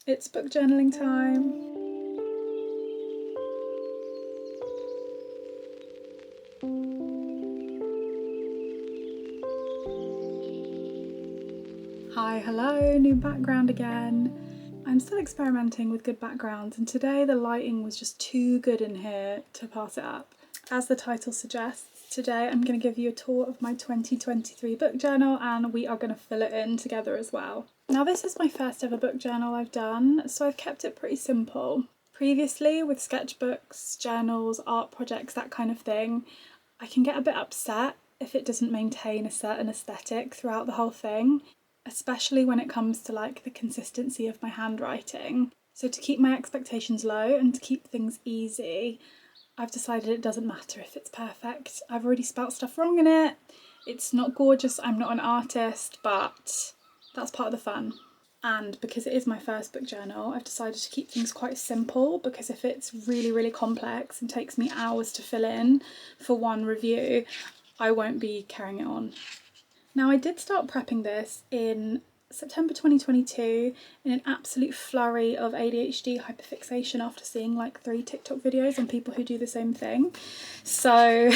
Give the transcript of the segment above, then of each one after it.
It's book journaling time. Hi, hello, new background again. I'm still experimenting with good backgrounds, and today the lighting was just too good in here to pass it up. As the title suggests, today I'm going to give you a tour of my 2023 book journal, and we are going to fill it in together as well. Now, this is my first ever book journal I've done, so I've kept it pretty simple. Previously, with sketchbooks, journals, art projects, that kind of thing, I can get a bit upset if it doesn't maintain a certain aesthetic throughout the whole thing, especially when it comes to like the consistency of my handwriting. So to keep my expectations low and to keep things easy, I've decided it doesn't matter if it's perfect. I've already spelt stuff wrong in it. It's not gorgeous, I'm not an artist, but that's part of the fun. And because it is my first book journal, I've decided to keep things quite simple, because if it's really, really complex and takes me hours to fill in for one review, I won't be carrying it on. Now, I did start prepping this in September 2022 in an absolute flurry of ADHD hyperfixation after seeing like 3 TikTok videos on people who do the same thing. So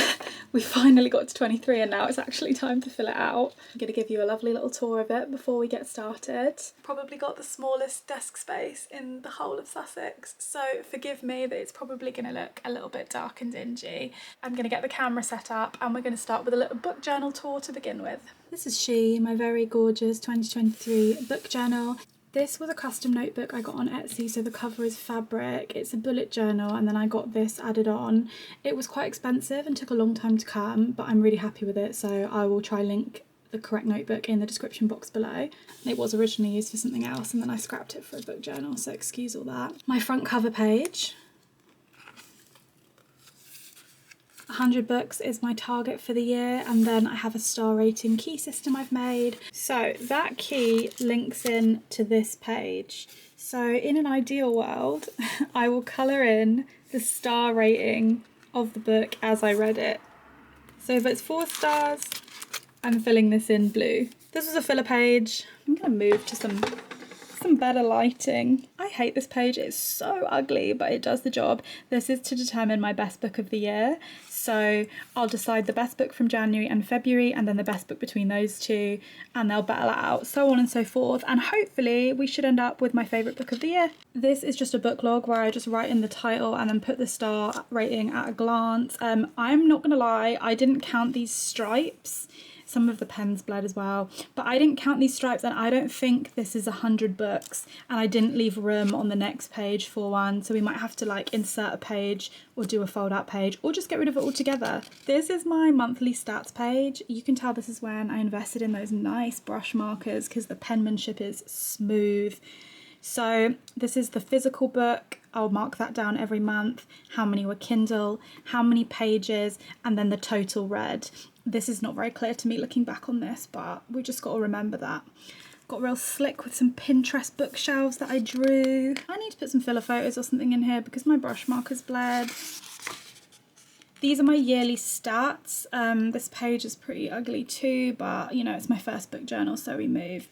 we finally got to 23 and now it's actually time to fill it out. I'm going to give you a lovely little tour of it before we get started. Probably got the smallest desk space in the whole of Sussex, so forgive me that it's probably going to look a little bit dark and dingy. I'm going to get the camera set up and we're going to start with a little book journal tour to begin with. This is she, my very gorgeous 2023 book journal. This was a custom notebook I got on Etsy, so the cover is fabric. It's a bullet journal and then I got this added on. It was quite expensive and took a long time to come, but I'm really happy with it, so I will try link the correct notebook in the description box below. It was originally used for something else and then I scrapped it for a book journal, so excuse all that. My front cover page. 100 books is my target for the year, and then I have a star rating key system I've made. So that key links in to this page. So in an ideal world, I will colour in the star rating of the book as I read it. So if it's 4 stars, I'm filling this in blue. This was a filler page. I'm going to move to some better lighting. I hate this page, it's so ugly, but it does the job. This is to determine my best book of the year. So I'll decide the best book from January and February and then the best book between those two, and they'll battle it out, so on and so forth. And hopefully we should end up with my favourite book of the year. This is just a book log where I just write in the title and then put the star rating at a glance. I'm not gonna lie, I didn't count these stripes. Some of the pen's bled as well, but I didn't count these stripes and I don't think this is 100 books, and I didn't leave room on the next page for one, so we might have to like insert a page or do a fold out page or just get rid of it altogether. This is my monthly stats page. You can tell this is when I invested in those nice brush markers because the penmanship is smooth. So this is the physical book. I'll mark that down every month, how many were Kindle, how many pages, and then the total read. This is not very clear to me looking back on this, but we just got to remember that. Got real slick with some Pinterest bookshelves that I drew. I need to put some filler photos or something in here because my brush marker's bled. These are my yearly stats. This page is pretty ugly too, but you know, it's my first book journal, so we move.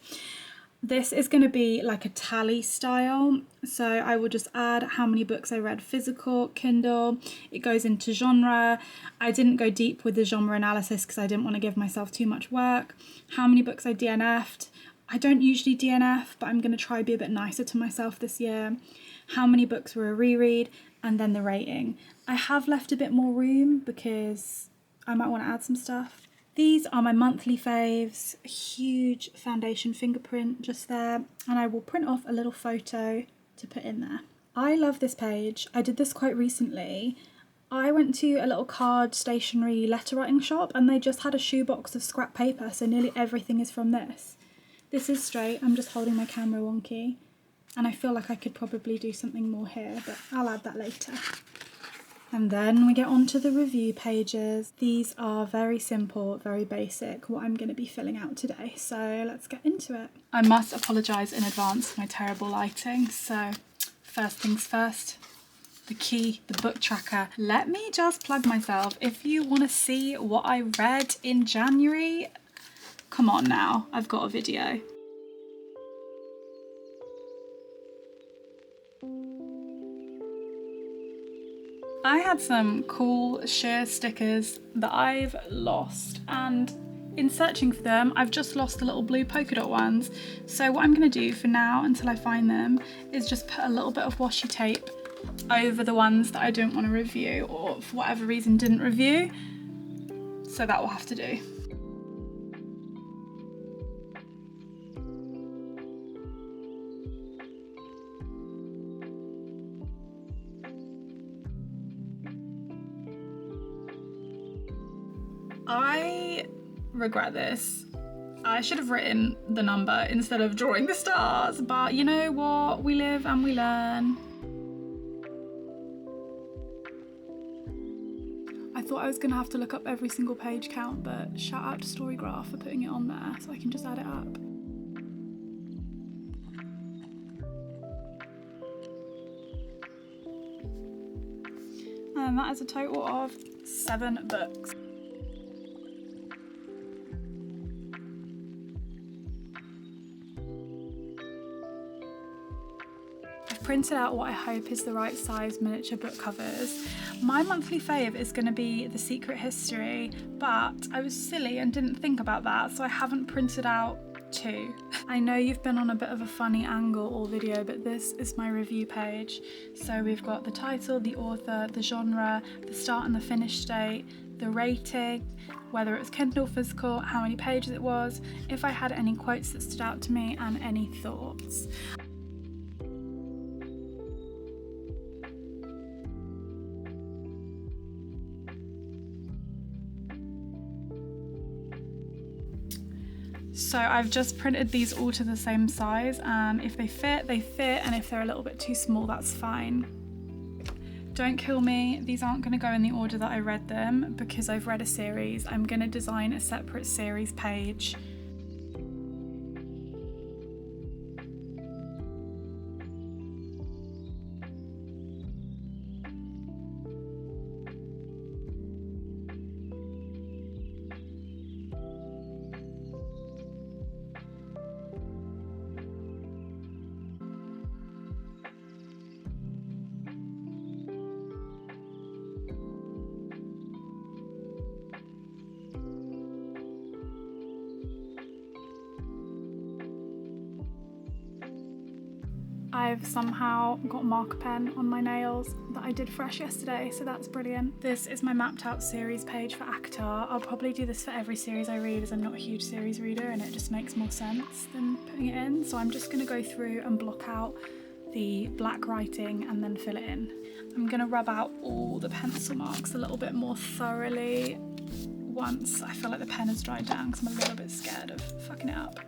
This is going to be like a tally style, so I will just add how many books I read physical, Kindle. It goes into genre. I didn't go deep with the genre analysis because I didn't want to give myself too much work. How many books I DNF'd. I don't usually DNF, but I'm going to try be a bit nicer to myself this year. How many books were a reread, and then the rating. I have left a bit more room because I might want to add some stuff. These are my monthly faves, a huge foundation fingerprint just there, and I will print off a little photo to put in there. I love this page. I did this quite recently. I went to a little card stationery letter writing shop and they just had a shoebox of scrap paper, so nearly everything is from this. This is straight, I'm just holding my camera wonky, and I feel like I could probably do something more here, but I'll add that later. And then we get on to the review pages. These are very simple, very basic, what I'm going to be filling out today. So let's get into it. I must apologise in advance for my terrible lighting. So first things first, the key, the book tracker. Let me just plug myself. If you want to see what I read in January, come on now, I've got a video. I had some cool sheer stickers that I've lost, and in searching for them I've just lost the little blue polka dot ones. So what I'm going to do for now until I find them is just put a little bit of washi tape over the ones that I don't want to review or for whatever reason didn't review. So that will have to do. I regret this. I should have written the number instead of drawing the stars, but you know what? We live and we learn. I thought I was gonna have to look up every single page count, but shout out to Storygraph for putting it on there so I can just add it up. And that is a total of 7 books. Printed out what I hope is the right size miniature book covers. My monthly fave is going to be The Secret History, but I was silly and didn't think about that, so I haven't printed out 2. I know you've been on a bit of a funny angle all video, but this is my review page. So we've got the title, the author, the genre, the start and the finish date, the rating, whether it was Kindle physical, how many pages it was, if I had any quotes that stood out to me, and any thoughts. So I've just printed these all to the same size, and if they fit, they fit, and if they're a little bit too small, that's fine. Don't kill me, these aren't going to go in the order that I read them because I've read a series. I'm going to design a separate series page. I've somehow got marker pen on my nails that I did fresh yesterday, so that's brilliant. This is my mapped out series page for ACOTAR. I'll probably do this for every series I read as I'm not a huge series reader and it just makes more sense than putting it in. So I'm just going to go through and block out the black writing and then fill it in. I'm going to rub out all the pencil marks a little bit more thoroughly once I feel like the pen has dried down because I'm a little bit scared of fucking it up.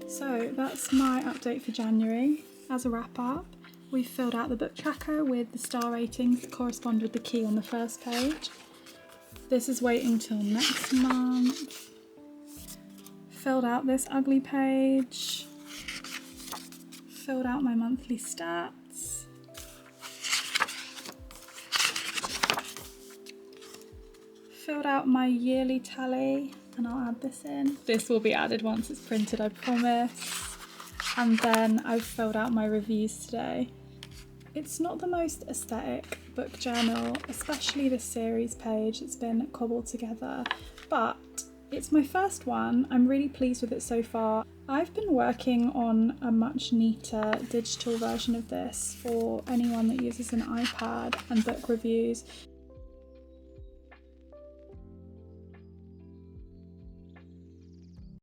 So that's my update for January. As a wrap up, we've filled out the book tracker with the star ratings that correspond with the key on the first page. This is waiting till next month. Filled out this ugly page. Filled out my monthly stats. Filled out my yearly tally. And I'll add this in. This will be added once it's printed, I promise. And then I've filled out my reviews today. It's not the most aesthetic book journal, especially this series page. It's been cobbled together, but it's my first one. I'm really pleased with it so far. I've been working on a much neater digital version of this for anyone that uses an iPad and book reviews.